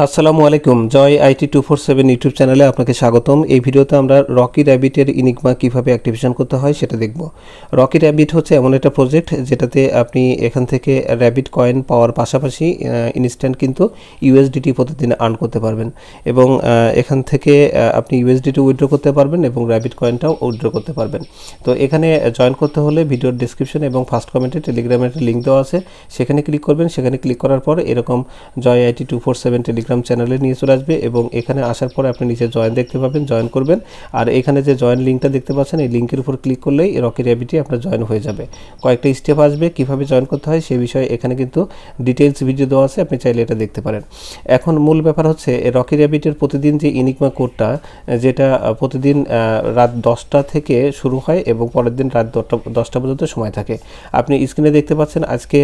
আসসালামু আলাইকুম। জয় IT 247 YouTube চ্যানেলে আপনাকে স্বাগতম। এই ভিডিওতে আমরা রকি র্যাবিটের ইনিগমা কিভাবে অ্যাক্টিভেশন করতে হয় সেটা দেখব। রকি র্যাবিট হচ্ছে এমন একটা প্রজেক্ট যেটাতে আপনি এখান থেকে র্যাবিট কয়েন পাওয়ার পাশাপাশি ইনস্ট্যান্ট কিন্তু ইউএসডিটি প্রতিদিন আর্ন করতে পারবেন এবং এখান থেকে আপনি ইউএসডিটি উইথড্র করতে পারবেন এবং র্যাবিট কয়েনটাও উইথড্র করতে পারবেন। তো এখানে জয়েন করতে হলে ভিডিওর ডেসক্রিপশন এবং ফার্স্ট কমেন্টে টেলিগ্রামের একটা লিঙ্ক দেওয়া আছে, সেখানে ক্লিক করবেন। সেখানে ক্লিক করার পর এরকম জয় আইটি 247 টেলিগ্রাম চ্যানেলে নিয়ে চলে আসবে এবং এখানে আসার পরে আপনি নিচে জয়েন দেখতে পাবেন, জয়েন করবেন। আর এখানে যে জয়েন লিঙ্কটা দেখতে পাচ্ছেন, এই লিঙ্কের উপর ক্লিক করলেই রকি র্যাবিটে আপনার জয়েন হয়ে যাবে। কয়েকটা স্টেপ আসবে কিভাবে জয়েন করতে হয় সেই বিষয়ে এখানে কিন্তু ডিটেইলস ভিডিও দেওয়া আছে, আপনি চাইলে এটা দেখতে পারেন। এখন মূল ব্যাপার হচ্ছে রকি র্যাবিটের প্রতিদিন যে ইনিগমা কোডটা, যেটা প্রতিদিন রাত 10টা থেকে শুরু হয় এবং পরের দিন রাত 10টা পর্যন্ত সময় থাকে। আপনি স্ক্রিনে দেখতে পাচ্ছেন আজকে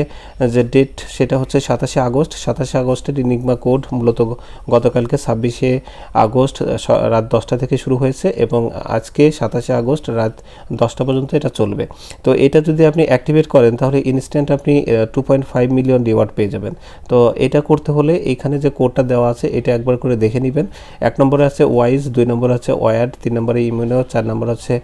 যে ডেট সেটা হচ্ছে 27শে আগস্ট। 27শে আগস্টের ইনিগমা কোড মূলত গতকালকে 26শে আগস্ট রাত 10টা থেকে শুরু হয়েছে এবং আজকে 27শে আগস্ট রাত 10টা পর্যন্ত এটা চলবে। তো এটা যদি আপনি অ্যাক্টিভেট করেন তাহলে ইনস্ট্যান্ট আপনি 2.5 মিলিয়ন রিওয়ার্ড পেয়ে যাবেন। তো এটা করতে হলে এখানে যে কোডটা দেওয়া আছে এটা একবার করে দেখে নেবেন। 1 নম্বরে আছে ওয়াইজ, 2 নম্বরে আছে ওয়ার্ড, 3 নম্বরে ইমিউনো, 4 নম্বর আছে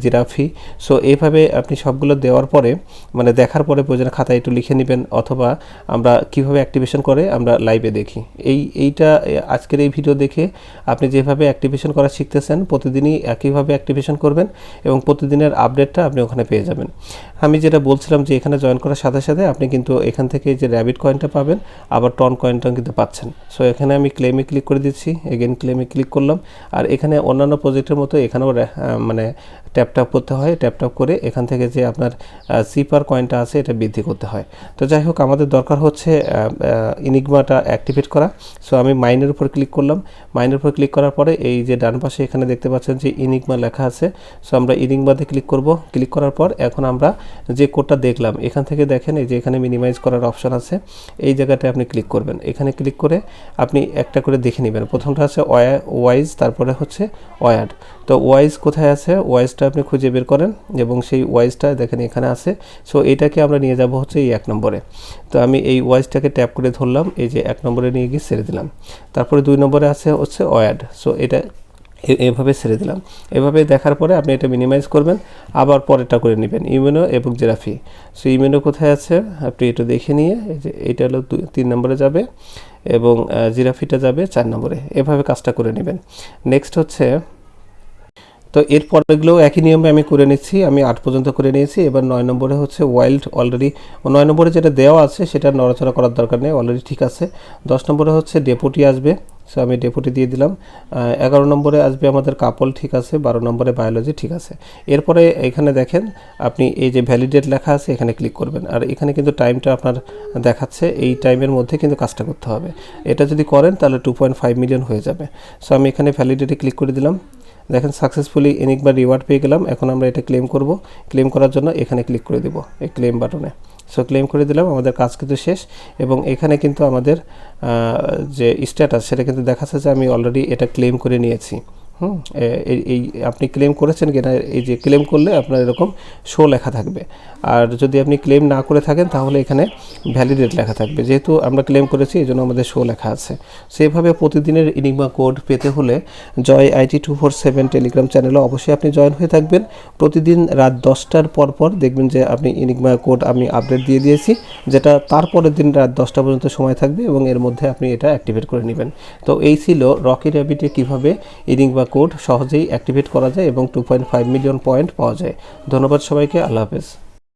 জিরাফি। সো এইভাবে আপনি সবগুলো দেওয়ার পরে মানে দেখার পরে প্রয়োজনে খাতায় একটু লিখে নেবেন, অথবা আমরা কিভাবে অ্যাক্টিভেশন করে আমরা লাইভে দেখি। এইটা আজকের এই ভিডিও দেখে আপনি যেভাবে অ্যাক্টিভেশন করা শিখতেছেন প্রতিদিনই একইভাবে অ্যাক্টিভেশন করবেন এবং প্রতিদিনের আপডেটটা আপনি ওখানে পেয়ে যাবেন। আমি যেটা বলছিলাম যে এখানে জয়েন করার সাথে সাথে আপনি কিন্তু এখান থেকে যে র্যাবিট কয়েনটা পাবেন, আবার টন কয়েনটাও কিন্তু পাচ্ছেন। সো এখানে আমি ক্লেমে ক্লিক করে দিচ্ছি, এগেন ক্লেমে ক্লিক করলাম। আর এখানে অন্যান্য প্রজেক্টের মতো এখানেও মানে ট্যাপ করতে হয়, ট্যাপ করে এখান থেকে যে আপনার সিপার কয়েনটা আছে এটা বৃদ্ধি করতে হয়। তো যাই হোক, আমাদের দরকার হচ্ছে ইনিগমাটা অ্যাক্টিভেট করা। সো আমি মাইনের উপর ক্লিক করলাম। মাইনের উপর ক্লিক করার পরে এই যে ডান পাশে এখানে দেখতে পাচ্ছেন যে ইনিগমা লেখা আছে। সো আমরা ইনিগমাতে ক্লিক করব। ক্লিক করার পর এখন আমরা যে কোডটা দেখলাম এখান থেকে দেখেন এই যে এখানে মিনিমাইজ করার অপশান আছে, এই জায়গাটায় আপনি ক্লিক করবেন। এখানে ক্লিক করে আপনি একটা করে দেখে নেবেন। প্রথমটা আছে ওয়াইজ, তারপরে হচ্ছে ওয়ার্ড। তো ওয়াইজ কোথায় আছে, ওয়াইজটা আপনি খুঁজে বের করেন এবং সেই ওয়াইজটা দেখেন এখানে আছে। সো এটাকে আমরা নিয়ে যাব হচ্ছে এই 1 নম্বরে। তো আমি এই ওয়াইজটাকে ট্যাপ করে ধরলাম, এই যে 1 নম্বরে নিয়ে গিয়ে ছেড়ে দিলাম। তারপরে 2 নম্বরে আছে হচ্ছে ওয়ার্ড। সো এটা এভাবে ছেড়ে দিলাম। এভাবে দেখার পরে আপনি এটা মিনিমাইজ করবেন, আবার পরেরটা করে নেবেন ইমিউনো এবং জিরাফি। সো ইমিউনো কোথায় আছে আপনি একটু দেখে নিয়ে এই যে এইটা হলো 3 নম্বরে যাবে এবং জিরাফিটা যাবে 4 নম্বরে। এভাবে কাজটা করে নেবেন। নেক্সট হচ্ছে, তো এর পরেগুলো একই নিয়মে আমি করে নিচ্ছি। আমি 8 পর্যন্ত করে নিয়েছি। এবার 9 নম্বরে হচ্ছে ওয়াইল্ড, অলরেডি 9 নম্বরে যেটা দেওয়া আছে সেটা নড়াচড়া করার দরকার নেই, অলরেডি ঠিক আছে। 10 নম্বরে হচ্ছে ডেপুটি আসবে, সো আমি ডেপুটি দিয়ে দিলাম। 11 নম্বরে আসবে আমাদের কাপল, ঠিক আছে। 12 নম্বরে বায়োলজি, ঠিক আছে। এরপরে এখানে দেখেন আপনি এই যে ভ্যালিডেট লেখা আছে এখানে ক্লিক করবেন। আর এখানে কিন্তু টাইমটা আপনার দেখাচ্ছে, এই টাইমের মধ্যে কিন্তু কাজটা করতে হবে। এটা যদি করেন তাহলে 2.5 মিলিয়ন হয়ে যাবে। সো আমি এখানে ভ্যালিডেটে ক্লিক করে দিলাম। দেখেন সাকসেসফুলি ইনিগমা রিওয়ার্ড পেয়ে গেলাম। এখন আমরা এটা ক্লেম করব। ক্লেম করার জন্য এখানে ক্লিক করে দেব এই ক্লেম বাটনে। সো ক্লেম করে দিলাম, আমাদের কাজ কিন্তু শেষ। এবং এখানে কিন্তু আমাদের যে স্ট্যাটাস সেটা কিন্তু দেখাচ্ছে যে আমি অলরেডি এটা ক্লেম করে নিয়েছি। এই আপনি ক্লেম করেছেন কিনা, এই যে ক্লেম করলে আপনার এরকম শো লেখা থাকবে। আর যদি আপনি ক্লেম না করে থাকেন তাহলে এখানে ভ্যালিডেট লেখা থাকবে। যেহেতু আমরা ক্লেম করেছি এই জন্য আমাদের শো লেখা আছে। সেভাবে প্রতিদিনের ইনিগমা কোড পেতে হলে জয় আইটি 247 টেলিগ্রাম চ্যানেলে অবশ্যই আপনি জয়েন হয়ে থাকবেন। প্রতিদিন রাত 10টার পর দেখবেন যে আপনি ইনিগমা কোড আমি আপডেট দিয়ে দিয়েছি, যেটা তারপরের দিন রাত 10টা পর্যন্ত সময় থাকবে এবং এর মধ্যে আপনি এটা অ্যাক্টিভেট করে নেবেন। তো এই ছিল রকি র্যাবিটে কীভাবে ইনিগমা কোড সহজেই অ্যাক্টিভেট করা যায় এবং 2.5 মিলিয়ন পয়েন্ট পাওয়া যায়। ধন্যবাদ সবাইকে, আল্লাহ হাফেজ।